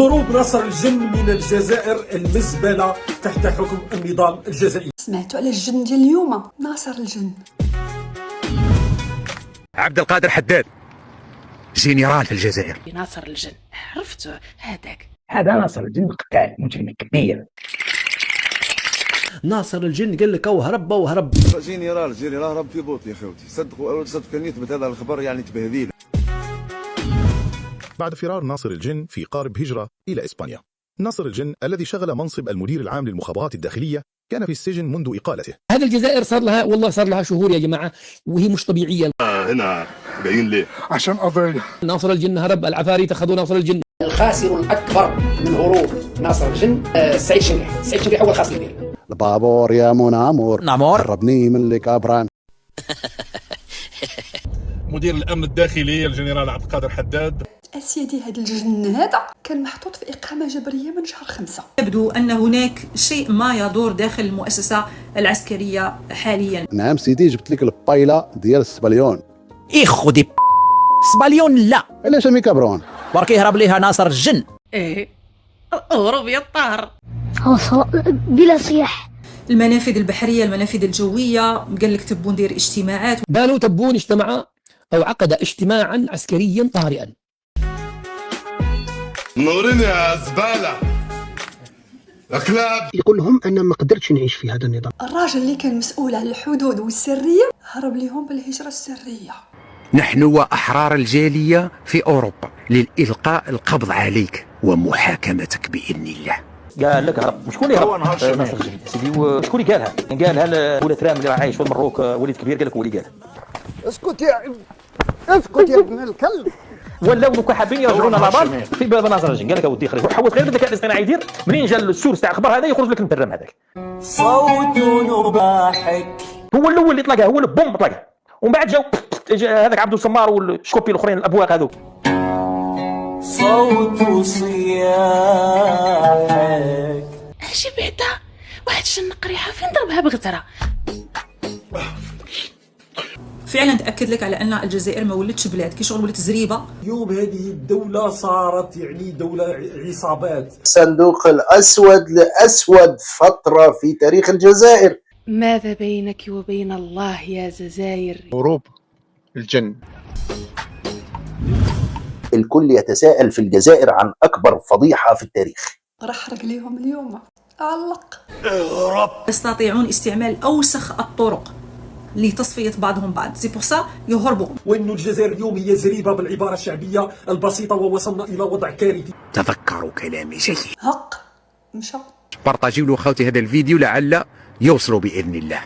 هروب ناصر الجن من الجزائر المزبلة تحت حكم النظام الجزائري. سمعتوا على الجن ديال اليوم؟ ناصر الجن. عبد القادر حداد جنرال في الجزائر. ناصر الجن عرفته هذا ناصر الجن قتال مجرم كبير. ناصر الجن قال لك او هرب جنرال هرب في بوط يا خوتي. صدقوا او تصدقوا كان يثبت هذا الخبر يعني تبهذيل. بعد فرار ناصر الجن في قارب هجرة إلى إسبانيا. ناصر الجن الذي شغل منصب المدير العام للمخابرات الداخلية كان في السجن منذ إقالته. هذا الجزائر صار لها شهور يا جماعة وهي مش طبيعية. هنا جايين ليه؟ عشان قضية ناصر الجن هرب، العفاريت أخذوا ناصر الجن. الخاسر الأكبر من هروب ناصر الجن سعيد شريح هو الخاسر ديالو. البابور يا منامور هربني من اللي كابران. مدير الامن الداخلي الجنرال عبد القادر حداد. اسيدي هذا الجن هذا كان محطوط في اقامه جبريه من شهر 5. يبدو ان هناك شيء ما يدور داخل المؤسسه العسكريه حاليا. نعم سيدي، جبت لك البايله ديال السباليون. خدي سباليون لا علاش مي كابرون برك يهرب ليها ناصر الجن. ايه هروب يا الطار بلا صياح. المنافذ البحريه، المنافذ الجويه، قال لك تبون ندير اجتماعات. بانوا تبون اجتمع او عقد اجتماعا عسكريا طارئا. نورين يا زباله اكلاب. يقول لهم انا ما قدرتش نعيش في هذا النظام. الراجل اللي كان مسؤول على الحدود والسريه هرب لهم بالهجره السريه. نحن وأحرار الجالية في أوروبا للإلقاء القبض عليك ومحاكمتك بإذن الله. قال لك هرب. شكون اللي هرب؟ ناصر الجن سيدي. وشكون اللي قالها ولد رام اللي راه عايش في المروك، وليد كبير قال لك هو اللي قالها. اسكت يا ابن الكلب. ولاو دوكا حابين يرجعونا لابال في باب ناصر الجن. قال لك اودي خرج وحاول غير الذكاء الاصطناعي يدير منين جا السورس تاع الاخبار هذا يخرج لك المبرم هذاك. صوت نباحك هو الاول اللي طلقها، هو اللي بوم طلقها، ومن بعد جاو هذاك عبد السمار والشكوبي الاخرين الابواق هذوك. صوت صياحك. اجي بعدا واحد الجن قريحه فين ضربها بغتره. فعلا تاكد لك على ان الجزائر ما ولتش بلاد، كي شغل ولات زريبه. اليوم هذه الدولة صارت يعني دولة عصابات. الصندوق الأسود لأسود فترة في تاريخ الجزائر. ماذا بينك وبين الله يا جزائر؟ هروب الجن. الكل يتساءل في الجزائر عن أكبر فضيحة في التاريخ. راح احرق لهم اليوم. علق. يستطيعون استعمال اوسخ الطرق لتصفيه بعضهم بعض، سي بور سا يهربوا. وإن الجزائر اليوم هي زريبة بالعبارة الشعبية البسيطة، ووصلنا إلى وضع كارثي. تذكروا كلامي جيد. هق مشى. بارطاجيوا له خوتي هذا الفيديو لعل يوصلوا بإذن الله.